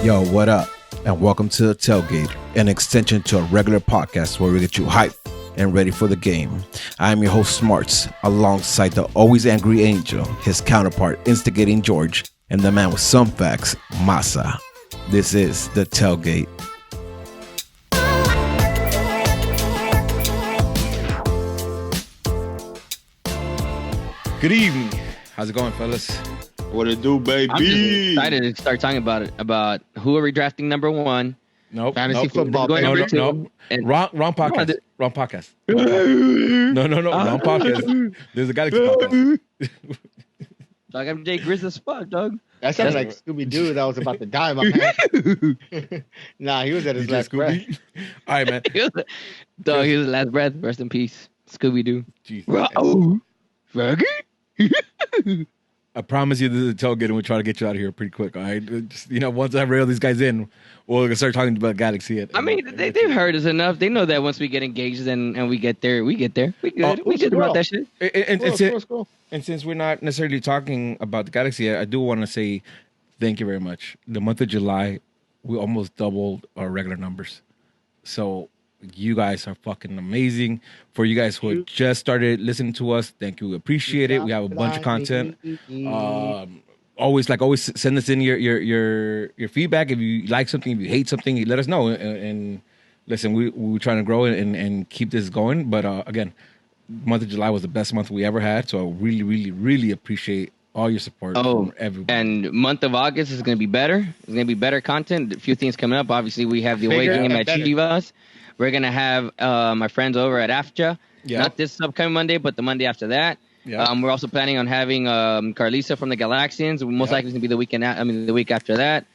Yo, what up? And welcome to the Tailgate, an extension to a regular podcast where we get you hyped and ready for the game. I'm your host, Smarts, alongside the always angry Angel, his counterpart, instigating George, and the man with some facts, Masa. This is the Tailgate. Good evening. How's it going, fellas? What it do, baby? I'm just excited to start talking about it. About who are we drafting number one? Nope. Fantasy football. No. Wrong podcast. Wrong podcast. No. Wrong podcast. There's a Galaxy podcast. Dog, I'm Jay Grizz as fuck, dog. That sounds like Scooby Doo that was about to die, my man. Nah, he was at his last breath. All right, man. He was his last breath. Rest in peace, Scooby Doo. I promise you this is a tailgate and we'll try to get you out of here pretty quick, all right? Just, once I rail these guys in, we'll start talking about Galaxy. I mean, they've heard us enough. They know that once we get engaged and we get there. We good. We good about that shit. And since we're not necessarily talking about the Galaxy, I do want to say thank you very much. The month of July, we almost doubled our regular numbers. So you guys are fucking amazing. For you guys who just started listening to us, thank you. We appreciate it. We have a bunch of content. Always send us in your feedback. If you like something, if you hate something, let us know. And listen, we're trying to grow and keep this going. But again, month of July was the best month we ever had. So I really, really, really appreciate all your support from everybody. And month of August is going to be better. It's going to be better content. A few things coming up. Obviously, we have the away game at Chivas. We're going to have my friends over at AFCHA. Yeah. Not this upcoming Monday, but the Monday after that. Yeah. We're also planning on having Carlisa from the Galaxians. Most likely it's going to be the week after that.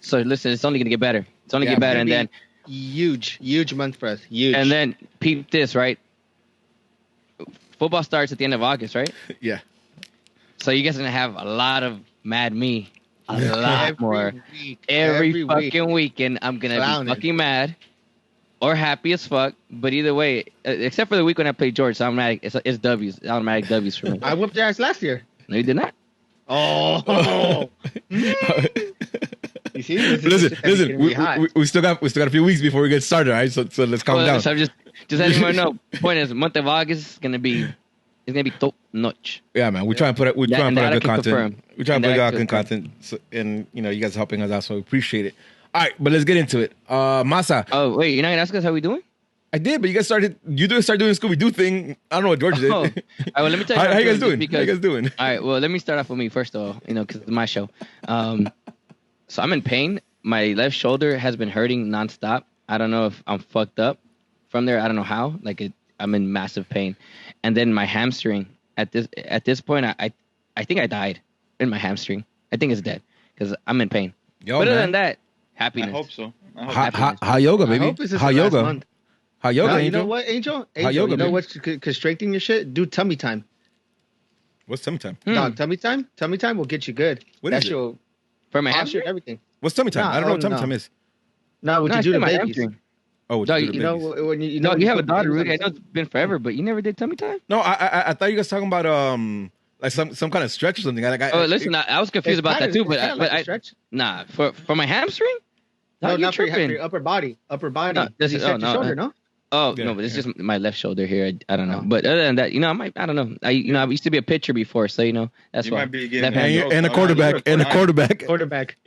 So listen, it's only going to get better. It's only get better. And then huge month for us. Huge. And then peep this, right? Football starts at the end of August, right? Yeah. So you guys are going to have a lot of Mad Me. A lot more. Every fucking weekend, I'm going to be fucking mad. Or happy as fuck, but either way, except for the week when I played George, it's W's, automatic W's for me. I whooped your ass last year. No, you did not. Oh, you see, listen. We still got a few weeks before we get started, right? So let's calm down. So just letting you know. Point is, month of August is gonna be top notch. Yeah, man. We try and put out good content. We try and put out good content, and you guys are helping us out, so we appreciate it. All right, but let's get into it. Masa. Oh, wait, you're not going to ask us how we doing? I did, but you guys started doing Scooby-Doo thing. I don't know what George did. All right, well, let me tell you how you guys doing? How you guys doing? All right, well, let me start off with me first, though, because it's my show. So I'm in pain. My left shoulder has been hurting nonstop. I don't know if I'm fucked up from there. I don't know how. I'm in massive pain. And then my hamstring, at this point, I think I died in my hamstring. I think it's dead because I'm in pain. But other than that, happiness. I hope so. How yoga, baby? How yoga? How yoga, Angel? You know what, Angel? How yoga, you know what could strengthen your shit? Do tummy time. What's tummy time? No, tummy time? Tummy time will get you good. What is it? For my hamstring? Everything. What's tummy time? I don't know what tummy time is. No, what you do to babies. Hamstring. Oh, Dog, you know when you you have a daughter, Rudy. I know it's been forever, but you never did tummy time? No, I thought you guys talking about like some kind of stretch or something. Listen, I was confused about that too, but I stretch. Nah, for my hamstring? No, not for your upper body. Upper body. No, this is your shoulder, no? Oh no, but it's just my left shoulder here. I don't know, but other than that, I don't know. I used to be a pitcher before, so that's you why. Might be getting and a quarterback. Quarterback.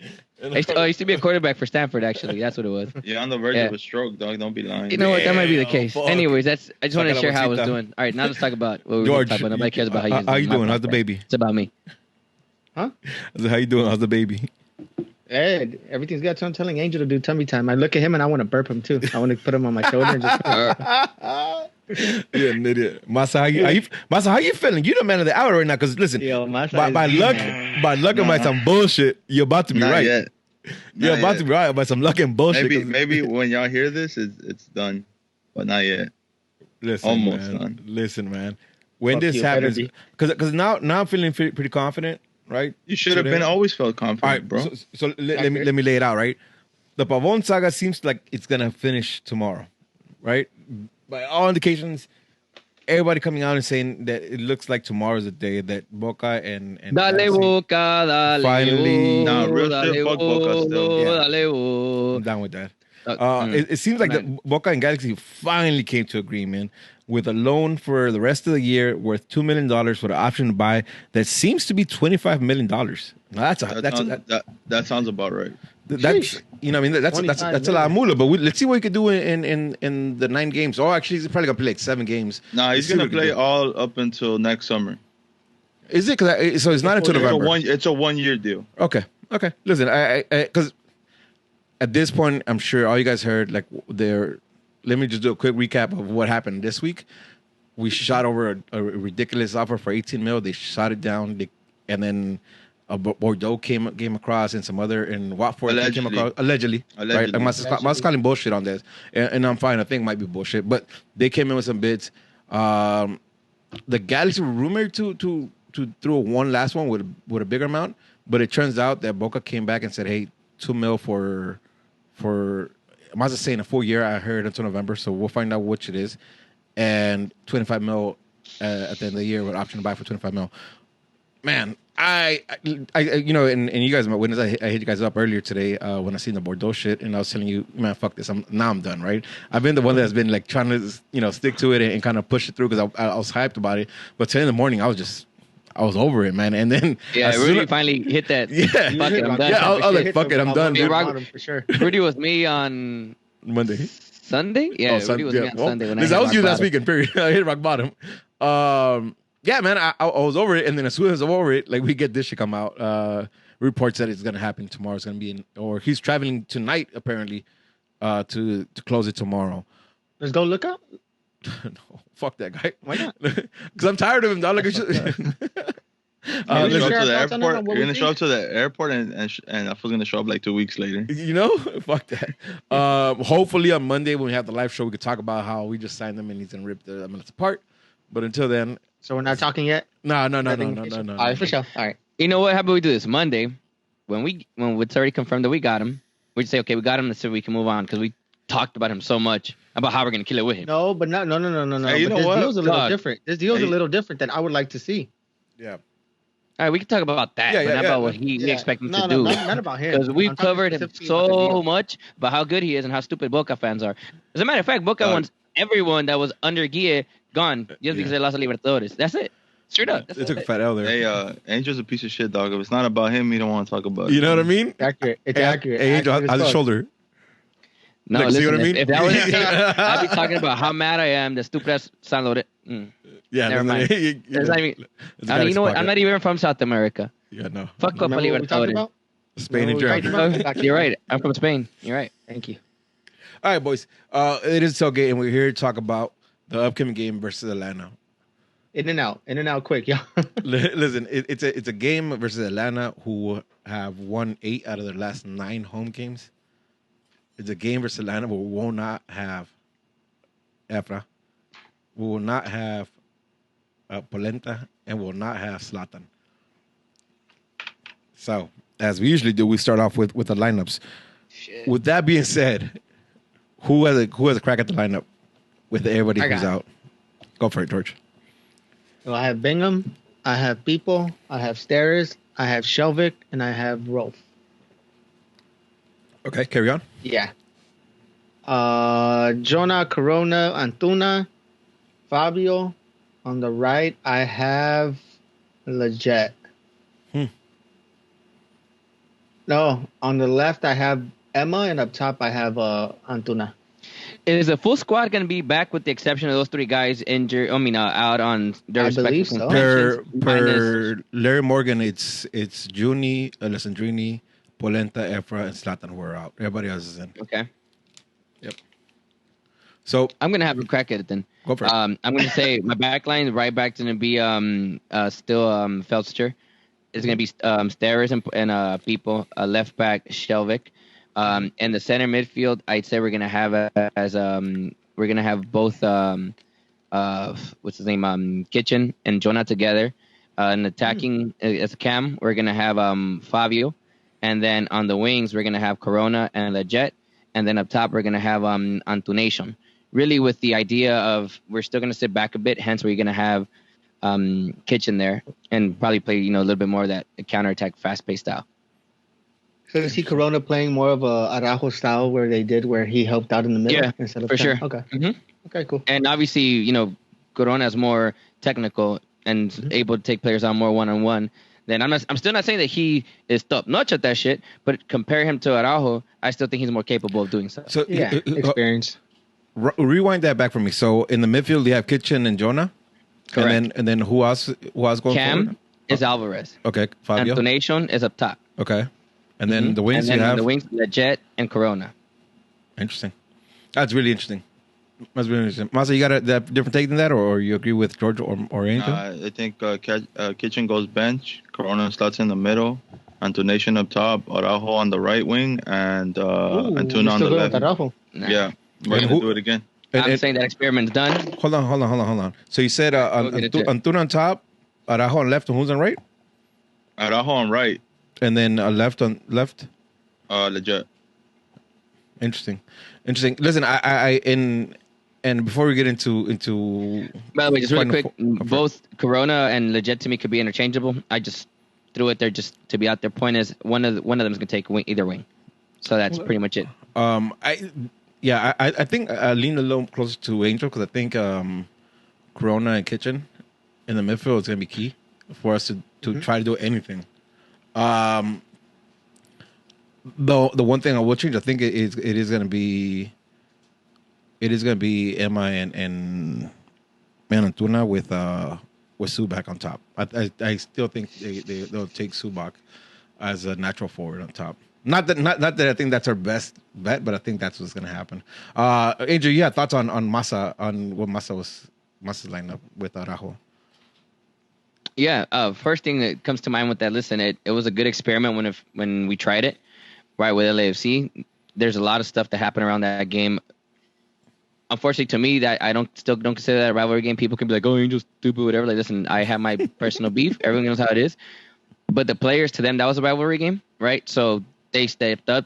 I used to be a quarterback for Stanford. Actually, that's what it was. You're on the verge of a stroke, dog. Don't be lying. You know what? That might be the case. Fuck. Anyways, I just want to share how I was doing. All right, now let's talk about what we're talking about. Nobody cares about how you doing. How's the baby? It's about me. Huh? How you doing? How's the baby? Hey, everything's good. So I'm telling Angel to do tummy time. I look at him and I want to burp him too. I want to put him on my shoulder and just. You're an idiot, Masa. How you feeling? You the man of the hour right now. Because listen, by luck and by some bullshit, you're about to be right. Yet. You're about to be right by some luck and bullshit. Maybe when y'all hear this, it's done, but not yet. Listen, almost man. done. Listen, man. When this happens, because now I'm feeling pretty confident. Right? You should have been always felt confident, all right, bro. So let me lay it out, right? The Pavon saga seems like it's gonna finish tomorrow, right? By all indications, everybody coming out and saying that it looks like tomorrow's the day that Boca and Dale Galaxy Boca, dale. finally. Nah, real Dale, shit. Fuck Boca still. Yeah. dale. I'm down with that. Mm, It seems like man. the Boca and Galaxy finally came to agreement with a loan for the rest of the year worth $2 million with an option to buy that seems to be $25 million. Now That sounds about right. that's you know, I mean, that's a 25 lot of million. moolah. But let's see what he could do in the 9 games. Oh, actually, he's probably gonna play like 7 games. Nah, Let's he's see gonna what he can play do. all up until next summer. Is it? So it's not until It's a November. It's a 1 year deal. Okay. Listen, I because at this point, I'm sure all you guys heard like there. Let me just do a quick recap of what happened this week. We shot over a ridiculous offer for 18 mil. They shot it down, and then Bordeaux came across, and some other and Watford came Allegedly. across allegedly. Right? I must calling bullshit on this, and I'm fine. I think it might be bullshit, but they came in with some bids. The Galaxy were rumored to throw one last one with a bigger amount, but it turns out that Boca came back and said, "Hey, 2 mil for." Mazda saying a full year. I heard until November, so we'll find out which it is, and 25 mil at the end of the year with option to buy for 25 mil. Man, I you know, and you guys might witness. I hit you guys up earlier today when I seen the Bordeaux shit, and I was telling you, man, fuck this. I'm done. Right? I've been the one that's been like trying to stick to it and kind of push it through because I was hyped about it. But today in the morning, I was over it, man. And then Rudy finally hit that. Yeah. Fuck it, I'm done. Yeah, I was like, fuck it, I'm done, dude. For sure. Rudy was me on Monday. Sunday. Yeah, Rudy was me on Well, Sunday when I was you last bottom. weekend. Period. I hit rock bottom. Yeah, man, I was over it, and then as soon as I'm over it, like we get this shit come out. Reports that it's gonna happen tomorrow. It's gonna be or he's traveling tonight apparently, to close it tomorrow. Let's go look up. No, fuck that guy. Why not? Because I'm tired of him. Dog. Like, You're listen, gonna show share up to the our thoughts on it, airport. on what You're we gonna show think? up to the airport, and I was gonna show up like 2 weeks later. you know, fuck that. Hopefully on Monday when we have the live show, we could talk about how we just signed them and he's gonna rip the minutes apart. But until then, So we're not talking yet. no. All right, for sure. All right. You know what? How about we do this Monday when it's already confirmed that we got him? We just say, okay, we got him, so we can move on because we talked about him so much about how we're gonna kill it with him. No, but no. Hey, you But know this what? deal's a little Dog. different. This deal's Hey. a little different that I would like to see. Yeah. All right, we can talk about that, Yeah, but yeah, not yeah. about what we Yeah. expect him No, to no, do. not about him. Because we've I'm talking covered him specifically about the so deal. much about how good he is and how stupid Boca fans are. As a matter of fact, Boca Dog. wants everyone that was under Guille gone just because Yeah. they lost the Libertadores. That's it. Straight up. That's They took a it. fat L there. Hey, Angel's a piece of shit, dog. If it's not about him, you don't want to talk about it. You know what I mean? It's accurate. It's Hey, accurate. Hey, Angel, Accurate as how's his fuck. shoulder? No, Like, see listen, what I mean? if that was the case, I'd be talking about how mad I am that stupid ass San Lorenzo. Yeah, Never mind. It's not even, I mean, you know what? I'm not even from South America. Yeah, no. Fuck Copa Remember what we talked Libertadores. about? Spain and Remember Germany. what we talked about? You're right. I'm from Spain. You're right. Thank you. All right, boys. It is tailgate, and we're here to talk about the upcoming game versus Atlanta. In and out quick, y'all. Listen, it's a game versus Atlanta, who have won 8 out of their last 9 home games. It's a game versus Atlanta where we will not have Efra, we will not have Polenta, and we will not have Zlatan. So, as we usually do, we start off with the lineups. Shit. With that being said, who has a crack at the lineup with everybody I who's got it. out? Go for it, George. So I have Bingham, I have People, I have Steris, I have Shelvick, and I have Rolf. Okay, carry on. Yeah. Jonah, Corona, Antuna, Fabio. On the right, I have Leggett. Hmm. No, on the left, I have Emma, and up top, I have Antuna. Is the full squad going to be back with the exception of those 3 guys injured? I mean, out on their I respective believe so. Per suspensions, minus- Larry Morgan, it's Juni, Alessandrini, Polenta, Efra, and Zlatan who are out. Everybody else is in. Okay. So I'm going to have a crack at it then. go for it. I'm going to say my back line, right back's going to be still Felster. It's going to be Steris and People. Left back, Shelvick. And the center midfield, I'd say we're going to have we're going to have both what's his name, Kitchen and Jonah together. And attacking as a cam, we're going to have Fabio. And then on the wings, we're going to have Corona and Leggett. And then up top, we're going to have Antunation. really with the idea of we're still going to sit back a bit. Hence, we're going to have Kitchen there and probably play a little bit more of that counterattack, fast-paced style. So is he Corona playing more of a Araujo style where he helped out in the middle Yeah, instead of for sure. Okay. Mm-hmm. Okay, cool. And obviously, Corona is more technical and able to take players on more one-on-one. Then I'm still not saying that he is top notch at that shit, but compare him to Araujo, I still think he's more capable of doing so. So Yeah, experience. rewind that back for me. So in the midfield, you have Kitchen and Jonah. Correct. And then who else going Cam forward? is Alvarez. Okay, Fabio. Antonation is up top. Okay. And then the wings and then you have. the wings, Leggett and Corona. Interesting. That's really interesting. That's really interesting. Masa, you got a different take than that, or you agree with George or anything? I think Kitchen goes bench, Corona slots in the middle, Antonation up top, Araujo on the right wing, and Antuna on the left. Araujo. Nah. Yeah, we're And going to do it again. I'm saying that experiment's done. Hold on. So you said Antuna on top, Araujo on left, and who's on right? Araujo on right, And then left on left. Legit. Interesting. Listen, and before we get into By the way, just really final quick, fo- both Corona and Leggett to me could be interchangeable. I just threw it there just to be out there. Point is, one of them is going to take either wing. So that's pretty much it. I think I lean a little closer to Angel because I think Corona and Kitchen in the midfield is going to be key for us to try to do anything. The one thing I will change, I think it is going to be Emma and Antuna with Subak on top. I still think they'll take Subak as a natural forward on top. Not that I think that's our best bet, but I think that's what's going to happen. Angel, you had thoughts on Massa, on what Massa's lineup with Araujo? Yeah. First thing that comes to mind with that, listen, it was a good experiment when we tried it, right, with LAFC. There's a lot of stuff that happened around that game. Unfortunately, to me, that I still don't consider that a rivalry game. People can be like, "Oh, Angel's stupid," whatever. Like, listen, I have my personal beef. Everyone knows how it is. But the players, to them, that was a rivalry game, right? So they stepped up.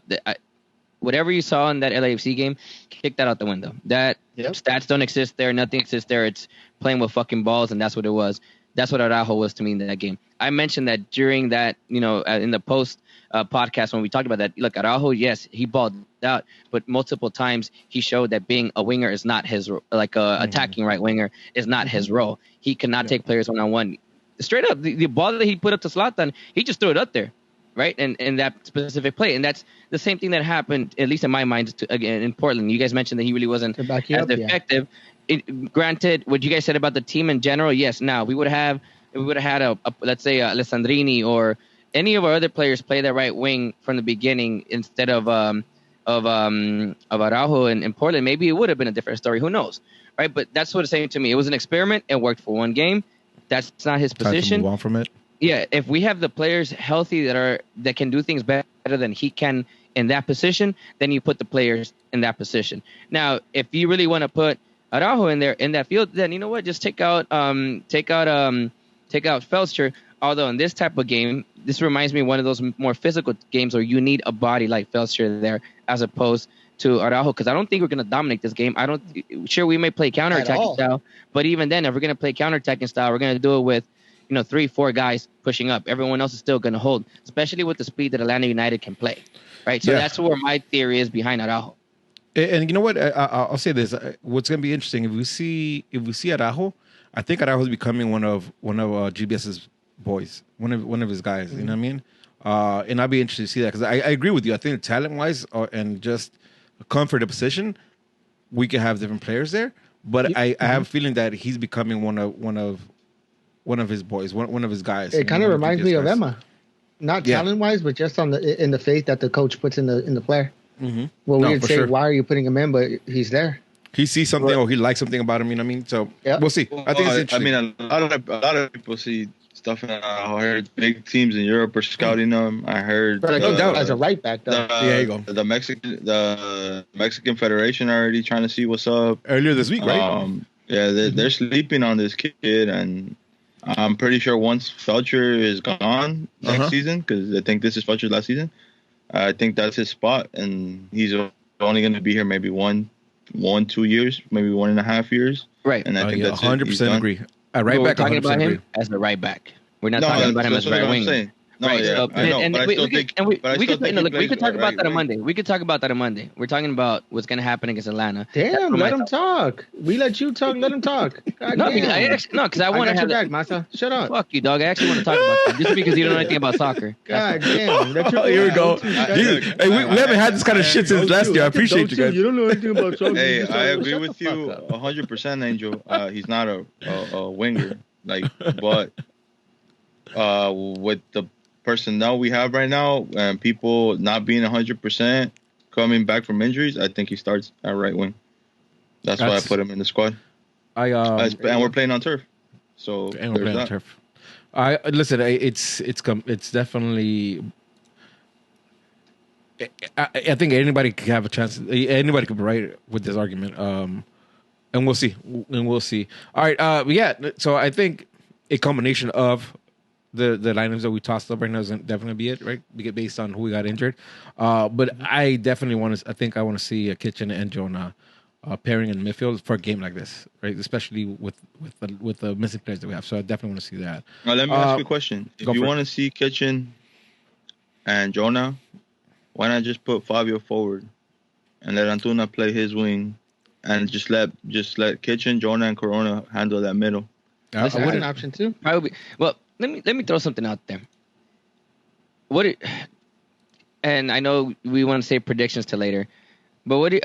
Whatever you saw in that LAFC game, kick that out the window. That stats don't exist there. Nothing exists there. It's playing with fucking balls, and that's what it was. That's what Araujo was to me in that game. I mentioned that during that, in the post podcast when we talked about that. Look, Araujo, yes, he balled out, but multiple times he showed that being a winger is not his, attacking right winger is not his role. He cannot take players one-on-one. Straight up, the ball that he put up to Zlatan, he just threw it up there, right? And in that specific play. And that's the same thing that happened, at least in my mind, again, in Portland. You guys mentioned that he really wasn't as effective. Granted, what you guys said about the team in general, yes. Now, we would have had a let's say, Alessandrini or any of our other players play that right wing from the beginning instead of Araujo in Portland, maybe it would have been a different story. Who knows, right? But that's what it's saying to me. It was an experiment. It worked for one game. That's not his position. Time to move on from it. Yeah, if we have the players healthy that can do things better than he can in that position, then you put the players in that position. Now, if you really want to put Araujo in there in that field, then you know what? Just take out Felster. Although in this type of game, this reminds me of one of those more physical games where you need a body like Felster there as opposed to Araujo, because I don't think we're going to dominate this game. Sure, we may play counterattacking style, but even then, if we're going to play counterattacking style, we're going to do it with 3-4 guys pushing up. Everyone else is still going to hold, especially with the speed that Atlanta United can play, right? So that's where my theory is behind Araujo. And you know what? I'll say this: what's going to be interesting if we see Araujo, I think Araujo is becoming one of GBS's boys, one of his guys. You know what I mean? And I'd be interested to see that because I agree with you. I think talent wise and just comfort of position, we can have different players there. But I have a feeling that he's becoming one of his boys, one of his guys. It kind of reminds me of Emma, not talent wise, but just in the faith that the coach puts in the player. Mm-hmm. Well, we didn't say why are you putting him in, but he's there. He sees something or he likes something about him. You know what I mean? So we'll see. I think it's interesting. I mean, a lot of people see stuff. I heard big teams in Europe are scouting them. I heard, no doubt, as a right back, though. There you go. The Mexican Federation already trying to see what's up. Earlier this week, right? They're sleeping on this kid, and I'm pretty sure once Felcher is gone next season, because I think this is Felcher's last season, I think that's his spot, and he's only going to be here maybe 1-2 1-2 years, maybe 1.5 years. Right. And I think Yeah, that's it. He's 100% done. agree. At right But we're back, talking 100% about agree. him as the right back. We're not No, talking about him so as that's what right I'm winger. saying. No, Right. yeah, So, I know, but I still think, but I still think he look, we plays could talk about right that on wing. Monday. We could talk about that on Monday. We're talking about what's going to happen against Atlanta. That's Damn, where let my him talk. We let you talk. Let him talk. God no, damn. because I I want to got your have back, Masa. Shut up. fuck you, dog. I actually want to talk about that just because you don't know anything about soccer. God damn. That's your Oh, here we go. go-to. Dude, hey, we haven't had this kind of shit since last year. I appreciate you guys. You don't know anything about soccer. Hey, You just I shut agree the with fuck you up. 100%, Angel. He's not a winger, like, but with the personnel we have right now and people not being 100% coming back from injuries, I think he starts at right wing. That's why I put him in the squad. And we're playing on turf, so and we're there's playing on that. turf. I listen. It's definitely. I think anybody could have a chance. Anybody could be right with this argument. And we'll see. All right. Yeah. So I think a combination of the lineups that we tossed up right now is definitely be it, right? Based on who we got injured. But I definitely want to. I think I want to see a Kitchen and Jonah pairing in midfield for a game like this, right? Especially with the missing players that we have. So I definitely want to see that. Now let me ask you a question: If you want to see Kitchen and Jonah, why not just put Fabio forward and let Antuna play his wing, and just let Kitchen, Jonah, and Corona handle that middle? That's an option too. Well, let me throw something out there. And I know we want to say predictions to later, but what do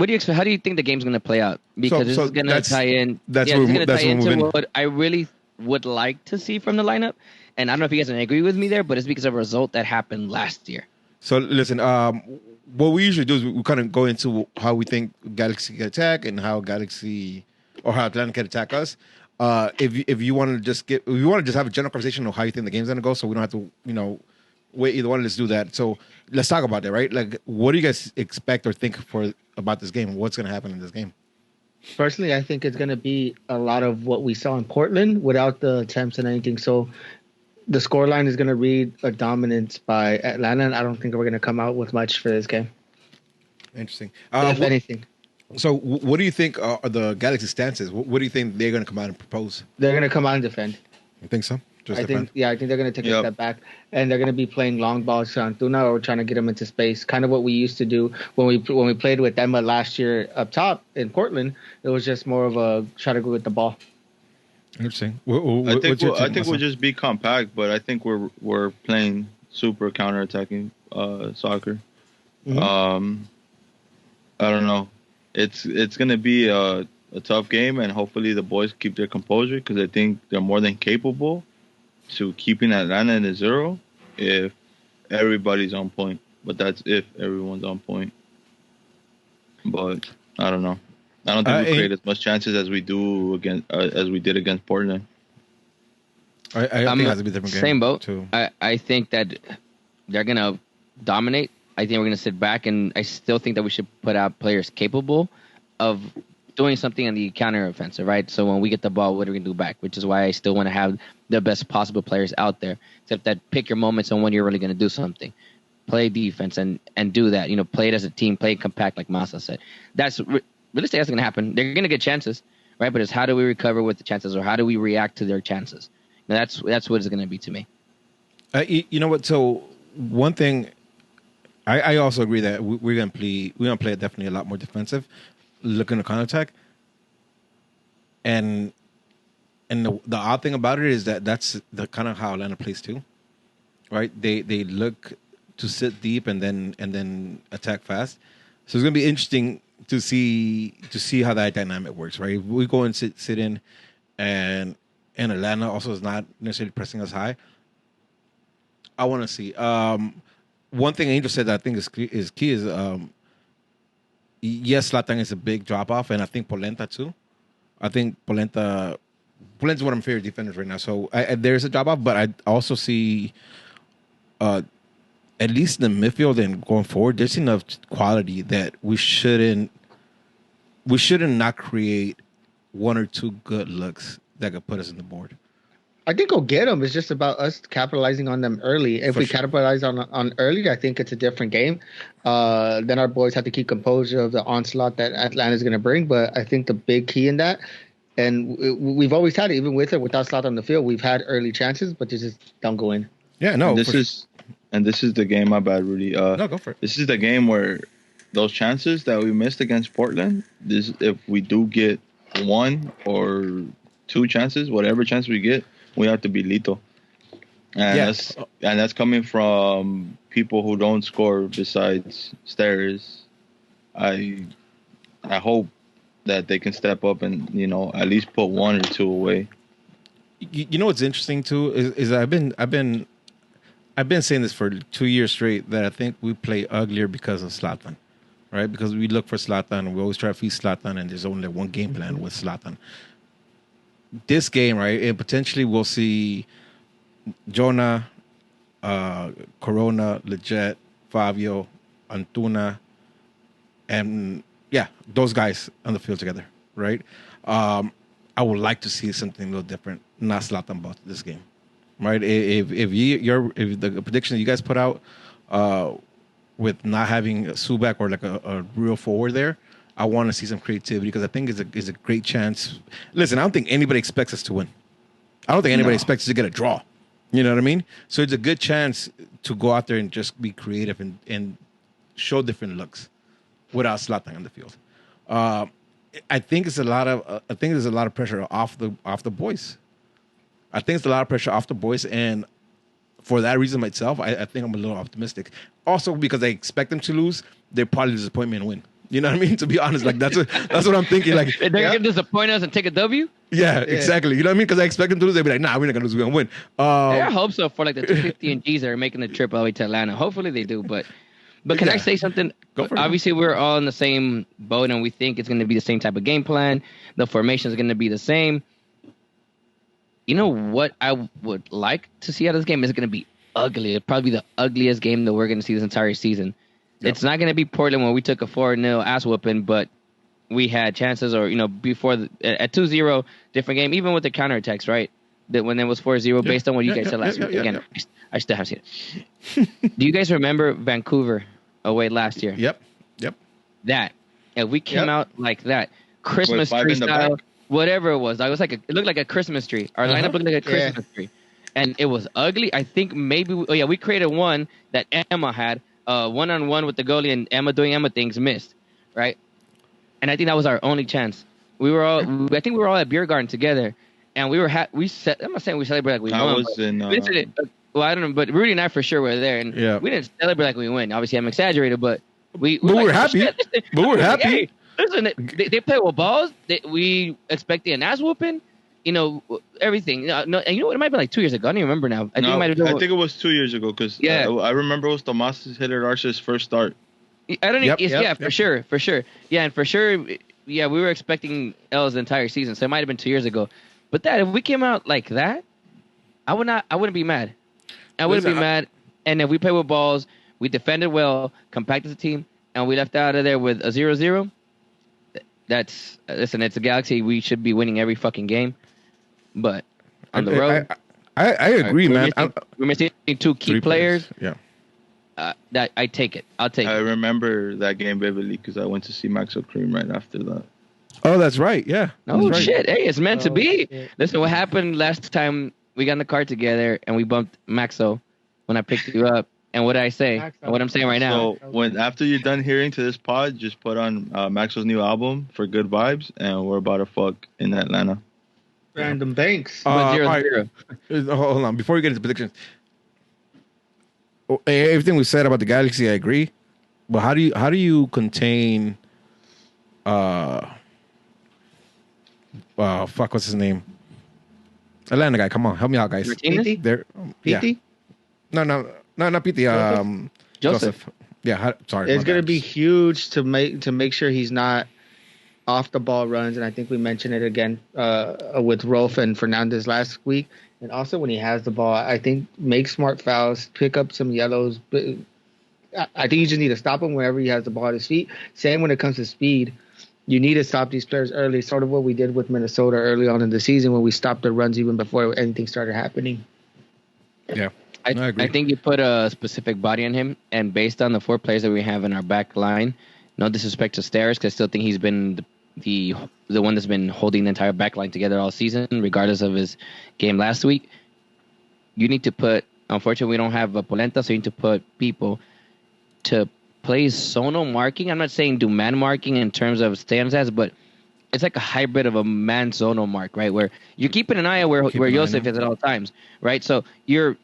you expect? How do you think the game's going to play out? Because this is going to tie in. This is going to tie into what I really would like to see from the lineup. And I don't know if you guys agree with me there, but it's because of a result that happened last year. So listen, what we usually do is we kind of go into how we think Galaxy can attack and how Atlanta can attack us. If you want to just have a general conversation of how you think the game's gonna go, so we don't have to wait either one. Let's do that. So let's talk about that, right? Like, what do you guys expect or think about this game? What's gonna happen in this game? Personally, I think it's gonna be a lot of what we saw in Portland without the attempts and anything. So the scoreline is gonna read a dominance by Atlanta, and I don't think we're gonna come out with much for this game. Interesting. If anything. So, what do you think are the Galaxy stances? What do you think they're going to come out and propose? They're going to come out and defend. You think so? I think they're going to take a step back, and they're going to be playing long balls to Antuna or trying to get him into space. Kind of what we used to do when we played with Emma last year up top in Portland. It was just more of a try to go with the ball. Interesting. I think we'll just be compact, but I think we're playing super counterattacking soccer. Mm-hmm. I don't know. It's gonna be a tough game, and hopefully the boys keep their composure because I think they're more than capable to keeping Atlanta in a 0 if everybody's on point. But that's if everyone's on point. But I don't know. I don't think we create as much chances as we did against Portland. I think it has to be a different game. Same boat. Too. I think that they're gonna dominate. I think we're going to sit back, and I still think that we should put out players capable of doing something on the counter offensive, right? So when we get the ball, what are we going to do back? Which is why I still want to have the best possible players out there. Except that pick your moments on when you're really going to do something. Play defense and do that. Play it as a team, play it compact, like Masa said. That's realistically that's going to happen. They're going to get chances, right? But it's how do we recover with the chances, or how do we react to their chances? Now, that's what it's going to be to me. You know what? So one thing. I also agree that we're gonna play definitely a lot more defensive, looking to counterattack. And the odd thing about it is that's the kind of how Atlanta plays too, right? They look to sit deep and then attack fast. So it's gonna be interesting to see how that dynamic works, right? We go and sit in, and Atlanta also is not necessarily pressing us high. I want to see. One thing Angel said that I think is key is yes, Zlatan is a big drop off, and I think Polenta too. I think Polenta's one of my favorite defenders right now. So there's a drop off, but I also see at least in the midfield and going forward, there's enough quality that we shouldn't not create one or two good looks that could put us in the board. I think we'll get them. It's just about us capitalizing on them early. If we capitalize on early, I think it's a different game. Then our boys have to keep composure of the onslaught that Atlanta's going to bring. But I think the big key in that, and we've always had it, even with or without Slot on the field, we've had early chances, but they just don't go in. Yeah, no. And this is the game. My bad, Rudy. No, go for it. This is the game where those chances that we missed against Portland. If we do get one or two chances, whatever chance we get, we have to be lethal. And that's coming from people who don't score besides Stairs. I hope that they can step up and at least put one or two away. You know what's interesting too is I've been saying this for 2 years straight that I think we play uglier because of Zlatan, right? Because we look for Zlatan, we always try to feed Zlatan, and there's only one game plan with Zlatan. This game, right, and potentially we'll see Jonah, Corona, Leggett, Fabio, Antuna, and those guys on the field together, right? I would like to see something a little different, not Zlatan about this game, right? If the prediction you guys put out with not having Subak or like a real forward there, I want to see some creativity because I think it's a great chance. Listen, I don't think anybody expects us to win. I don't think anybody expects us to get a draw. You know what I mean? So it's a good chance to go out there and just be creative and show different looks without Zlatan on the field. I think there's a lot of pressure off the boys. I think it's a lot of pressure off the boys, and for that reason myself, I think I'm a little optimistic. Also because I expect them to lose, they're probably disappoint me and win. You know what I mean? To be honest, like that's what I'm thinking. Like they're gonna disappoint us and take a W. Yeah, exactly. You know what I mean? Because I expect them to lose. They'll be like, "Nah, we're not gonna lose. We're gonna win." I hope so for like the 250 and G's that are making the trip all the way to Atlanta. Hopefully they do. But can I say something? Obviously, we're all in the same boat, and we think it's gonna be the same type of game plan. The formation is gonna be the same. You know what I would like to see out of this game is going to be ugly. It'll probably be the ugliest game that we're going to see this entire season. Yep. It's not going to be Portland when we took a 4-0 ass whooping, but we had chances or, before at 2-0, different game, even with the counterattacks, right? That when it was 4-0 based on what you guys said last week. Again, I still haven't seen it. Do you guys remember Vancouver away last year? Yep. That. If we came out like that, Christmas tree style. Whatever it was, it looked like a Christmas tree. Our lineup looked like a Christmas tree, and it was ugly. I think maybe we created one that Emma had one-on-one with the goalie, and Emma doing Emma things missed, right? And I think that was our only chance. I think we were all at Beer Garden together, and we were I'm not saying we celebrated like we won. Well, I don't know, but Rudy and I for sure were there, and we didn't celebrate like we win. Obviously, I'm exaggerated, but we were happy. But we're happy. Hey, listen, they play with balls. We expected an ass whooping. Everything. No, and you know what? It might be like 2 years ago. I don't even remember now. I think it was 2 years ago because I remember it was Tomas Hidderarsh's first start. I don't know. For sure. Yeah, and for sure, we were expecting L's the entire season, so it might have been 2 years ago. But if we came out like that, I wouldn't be mad. I wouldn't be mad. And if we play with balls, we defended well, compacted the team, and we left out of there with a 0-0. Listen, it's a Galaxy. We should be winning every fucking game. But on the road, I agree, man. We're missing two key players. Yeah. That I take it. I'll take it. I remember that game vividly because I went to see Maxo Cream right after that. Oh, that's right. Yeah. Oh, shit. Hey, it's meant to be. Shit. Listen, what happened last time we got in the car together and we bumped Maxo when I picked you up? And what did I say? Maxo. What I'm saying right now. So after you're done hearing to this pod, just put on Maxo's new album for good vibes, and we're about to fuck in Atlanta. Random Banks. 0-0. Hold on. Before we get into predictions, everything we said about the Galaxy, I agree. But how do you contain? What's his name? Atlanta guy. Come on, help me out, guys. Martinez? PT? No, not PT. Joseph. Yeah, sorry. It's going to be huge to make sure he's not off the ball runs, and I think we mentioned it again with Rolf and Fernandez last week. And also when he has the ball, I think make smart fouls, pick up some yellows. But I think you just need to stop him whenever he has the ball at his feet. Same when it comes to speed. You need to stop these players early, sort of what we did with Minnesota early on in the season when we stopped the runs even before anything started happening. Yeah, I agree. I think you put a specific body on him, and based on the 4 players that we have in our back line, no disrespect to Steris, because I still think he's been the one that's been holding the entire back line together all season, regardless of his game last week. You need to put. Unfortunately, we don't have a Polenta, so you need to put people to play sono marking. I'm not saying do man marking in terms of stats, but it's like a hybrid of a man zono mark, right? Where you're keeping an eye on where Joseph is at all times, right? So you're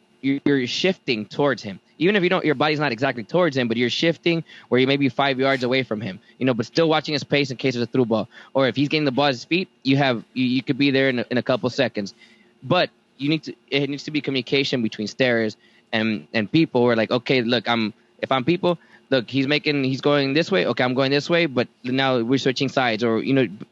shifting towards him, even if you don't, your body's not exactly towards him, but you're shifting where you may be 5 yards away from him, but still watching his pace in case there's a through ball, or if he's getting the ball at his feet, you could be there in a couple seconds, but it needs to be communication between stairs and people. Where like, okay, look, if I'm people. Look, he's going this way. Okay, I'm going this way, but now we're switching sides, or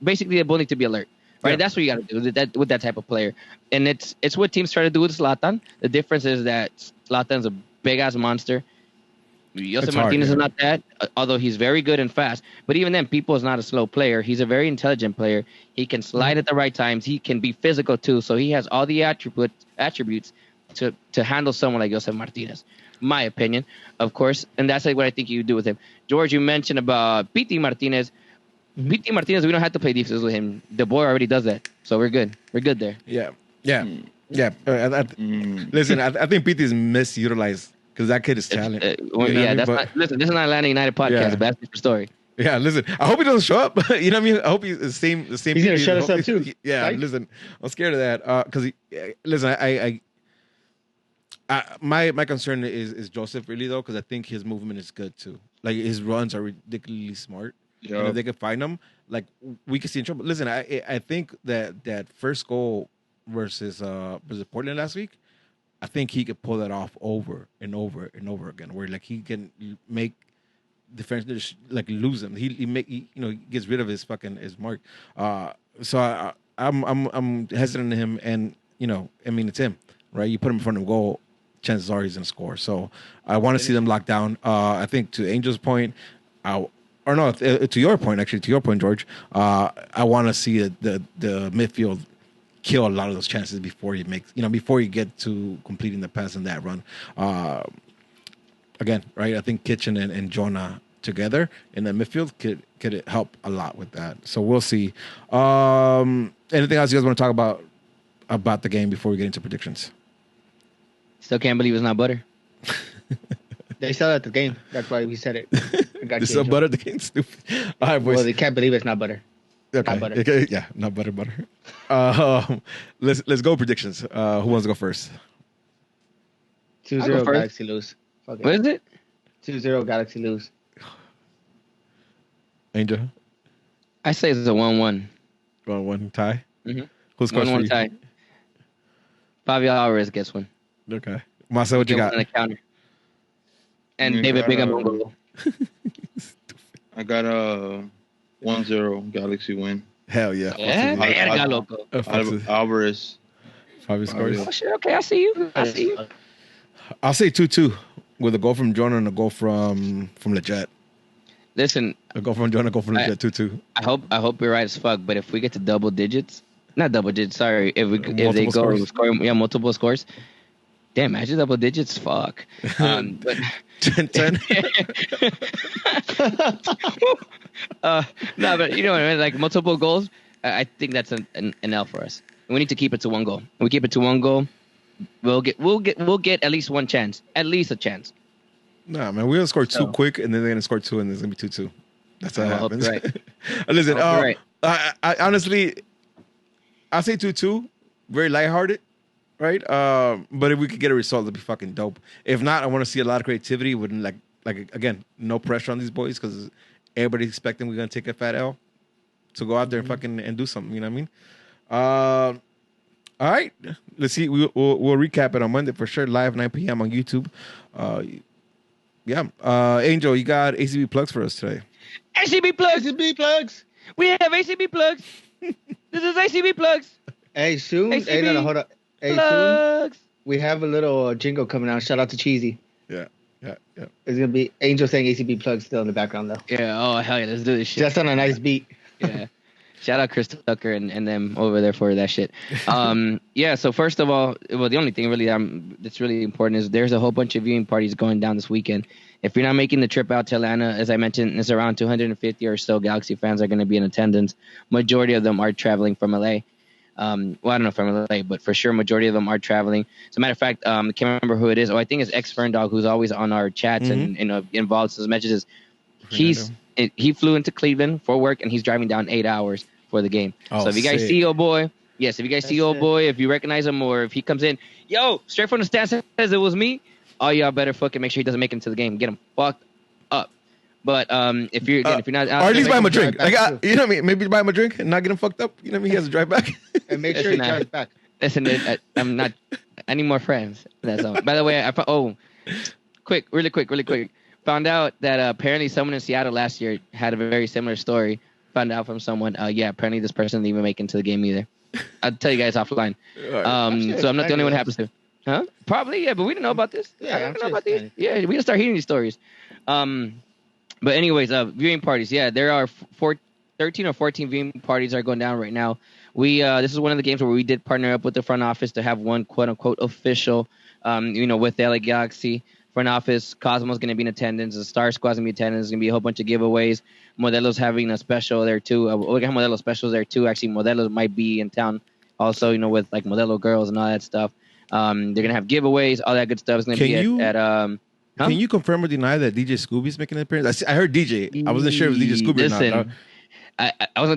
basically they both need to be alert, right? Yeah. That's what you got to do with that type of player, and it's what teams try to do with Zlatan. The difference is that Zlatan's a big ass monster. Josef Martinez is not that, although he's very good and fast. But even then, People is not a slow player. He's a very intelligent player. He can slide at the right times. He can be physical too. So he has all the attributes to handle someone like Josef Martinez. My opinion, of course, and that's like what I think you do with him. George, you mentioned about Pity Martinez. Mm-hmm. Pity Martinez, we don't have to play defense with him. The boy already does that, so we're good. We're good there. Yeah. Listen, I think Pity is misutilized because that kid is talent. Listen, this is not Atlanta United podcast. But that's the story. Yeah, listen. I hope he doesn't show up. You know what I mean? I hope he's the same. He's gonna shut us up too. Yeah, right? Listen, I'm scared of that because listen, my concern is Joseph really though, because I think his movement is good too. Like his runs are ridiculously smart. Yeah. And if they can find him, like we could see in trouble. Listen, I think that first goal versus Portland last week, I think he could pull that off over and over and over again. Where like he can make defenders like lose him. He gets rid of his mark. So I'm hesitant to him, and it's him, right? You put him in front of goal, chances are he's going to score. So I want to see them locked down. I think to Angel's point, to your point, George, I want to see the midfield kill a lot of those chances before you get to completing the pass in that run. Again, right? I think Kitchen and Jonah together in the midfield could help a lot with that. So we'll see. Anything else you guys want to talk about the game before we get into predictions? Still can't believe it's not butter. They sell it at the game. That's why we said it. They sell butter at the game. Stupid. All right, boys. Well, they can't believe it's not butter. Okay. Not butter. Okay. Yeah, not butter. Let's go predictions. Who wants to go first? 2-0 Galaxy lose. What is it? 2-0 Galaxy lose. Angel? I say it's a 1-1. 1-1 tie? Mm-hmm. Who's scores 1-1 tie. Fabio Alvarez gets one. Okay. Marcel, what you got? On the counter. And David Bingham on goal. I got a 1-0 Galaxy win. Hell yeah. Alvarez. Fabio scores. Oh, shit. Okay, I see you. I'll say 2-2 with a goal from Jonah and a goal from Leggett. Listen. A goal from Jonah, a goal from Leggett, 2-2. I hope you're right as fuck, but if we get to double digits, not double digits, sorry. If they go scoring, multiple scores. Damn, imagine double digits. Fuck. But 10. No, but you know what I mean? Like multiple goals, I think that's an L for us. And we need to keep it to one goal. When we keep it to one goal, we'll get at least one chance. At least a chance. Nah, man, we're gonna score two quick, and then they're gonna score two, and there's gonna be 2-2. That's how it happens. Right. Listen, right. I honestly, I say 2-2, very lighthearted, right? But if we could get a result, it'd be fucking dope. If not, I want to see a lot of creativity with like again, no pressure on these boys because everybody's expecting we're gonna take a fat L to go out there and fucking and do something. You know what I mean? All right, let's see. We'll recap it on Monday for sure, live 9 p.m. on YouTube. Angel, you got ACB plugs for us today. ACB plugs. ACB plugs. We have ACB plugs. This is ACB plugs. Hey, soon. ACB hey, no, hold up. Hey, plugs. Soon. We have a little jingle coming out. Shout out to Cheesy. Yeah. It's gonna be Angel saying ACB plugs still in the background though. Yeah. Oh hell yeah, let's do this shit. Just on a nice beat. Yeah. Shout out Chris Tucker and them over there for that shit. Yeah, so first of all, well, the only thing really that's really important is there's a whole bunch of viewing parties going down this weekend. If you're not making the trip out to Atlanta, as I mentioned, it's around 250 or so Galaxy fans are going to be in attendance. Majority of them are traveling from LA. Well, I don't know from LA, but for sure, majority of them are traveling. As a matter of fact, I can't remember who it is. Oh, I think it's ex Fern Dog, who's always on our chats and involved in his messages. He flew into Cleveland for work, and he's driving down 8 hours for the game. Oh, so if you guys see old boy, if you guys see old boy, if you recognize him, or if he comes in, yo, straight from the stand says it was me, all y'all better fucking make sure he doesn't make it into the game. Get him fucked up. But if you're not out, or at least buy him a drink. Like, you know what I mean? Maybe buy him a drink and not get him fucked up. You know what I mean? He has to drive back. And make sure he drives back. Listen, I'm not. I need more friends. That's all. By the way, really quick. Found out that apparently someone in Seattle last year had a very similar story. Found out from someone. Apparently this person didn't even make it into the game either. I'll tell you guys offline. So I'm not the only one it happens to. Huh? Probably, yeah, but we didn't know about this. Yeah, I didn't know about these. Yeah, we didn't start hearing these stories. But anyways, viewing parties. Yeah, there are 13 or 14 viewing parties are going down right now. This is one of the games where we did partner up with the front office to have one quote unquote official, with the LA Galaxy front office. Cosmo's going to be in attendance. The Star Squad's going to be in attendance. There's going to be a whole bunch of giveaways. Modelo's having a special there too. We got Modelo specials there too. Actually, Modelo might be in town also, with like Modelo girls and all that stuff. They're going to have giveaways, all that good stuff. Is going to be at Can you confirm or deny that DJ Scooby's making an appearance? I heard DJ. I wasn't sure if it was DJ Scooby or not. I was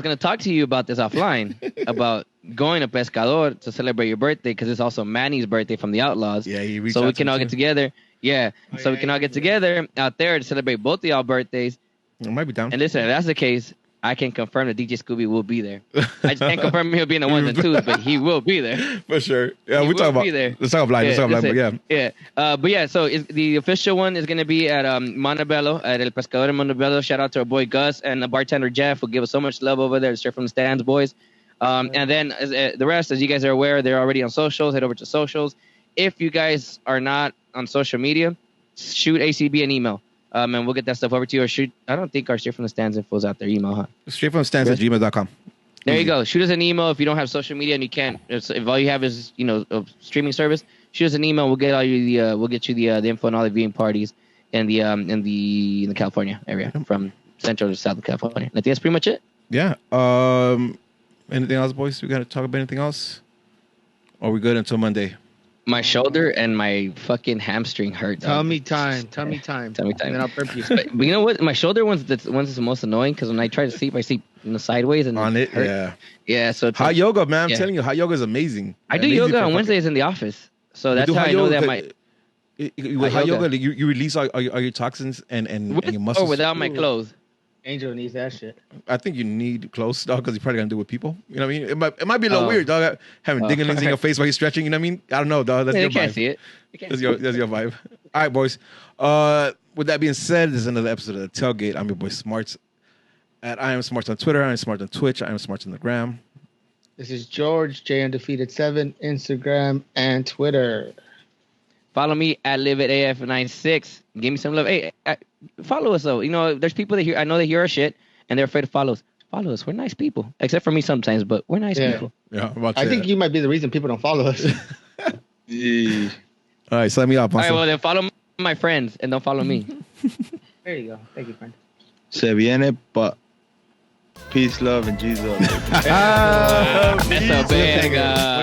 gonna talk to you about this offline about going to Pescador to celebrate your birthday because it's also Manny's birthday from the Outlaws. Yeah, he reached so out we can all get together. Yeah, we can all get together out there to celebrate both of y'all birthdays. It might be down. And listen, if that's the case, I can confirm that DJ Scooby will be there. I just can't confirm he'll be in the ones and twos, but he will be there. For sure. Yeah, we talk about. Let's talk about. But yeah, so the official one is going to be at Montebello, at El Pescador in Montebello. Shout out to our boy Gus and the bartender Jeff, who give us so much love over there, straight from the stands, boys. And then the rest, as you guys are aware, they're already on socials. Head over to socials. If you guys are not on social media, shoot ACB an email. And we'll get that stuff over to you. Or shoot, I don't think our Straight from the Stands info is out there. Email, huh? Straight from the Stands at gmail.com. There you go. Shoot us an email if you don't have social media and you can't. If all you have is a streaming service, shoot us an email. We'll get you the info on all the viewing parties in the California area, from Central to South of California. And I think that's pretty much it. Yeah. Anything else, boys? We got to talk about anything else? Or are we good until Monday? My shoulder and my fucking hamstring hurt. Tummy time. And then I'll burp you. But you know what? My shoulder one's the most annoying because when I try to sleep, I sleep sideways and on it. Hurt. Yeah. Yeah. So it's hot yoga, man. I'm telling you, hot yoga is amazing. I do yoga on Wednesdays in the office, so that's how I know that my. With hot yoga, you release all your toxins and your muscles. Or without my clothes. Angel needs that shit. I think you need clothes, dog, because you're probably gonna do it with people. You know what I mean? It might be a little weird, dog, having dinglings in your face while you're stretching. You know what I mean? I don't know, dog. That's your vibe. You can't see it. That's your vibe. All right, boys. With that being said, this is another episode of the Tailgate. I'm your boy Smarts. At I am Smarts on Twitter. I am Smarts on Twitch. I am Smarts on the gram. This is George J Undefeated 7, Instagram and Twitter. Follow me at LiveItAF96. Give me some love. Hey, follow us though. There's people that I know they hear our shit and they're afraid to follow us. Follow us. We're nice people, except for me sometimes, but we're nice people. Yeah, I think you might be the reason people don't follow us. All right, sign me up. All right, well then follow my friends and don't follow me. There you go. Thank you, friend. Se viene, but peace, love, and Jesus. Eso, venga.